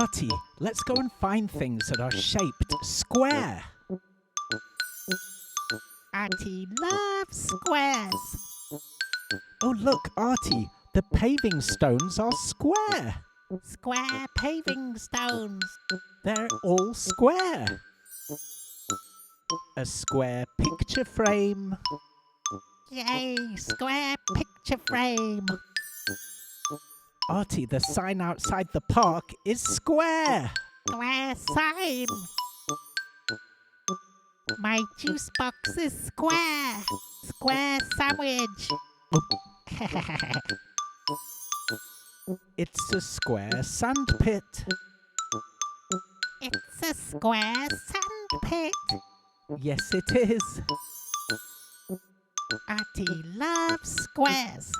Artie, let's go and find things that are shaped square. Artie loves squares. Oh look, Artie, the paving stones are square. Square paving stones. They're all square. A square picture frame. Yay, square picture frame. Artie, the sign outside the park is square. Square sign. My juice box is square. Square sandwich. It's a square sandpit. It's a square sandpit. Yes, it is. Artie loves squares.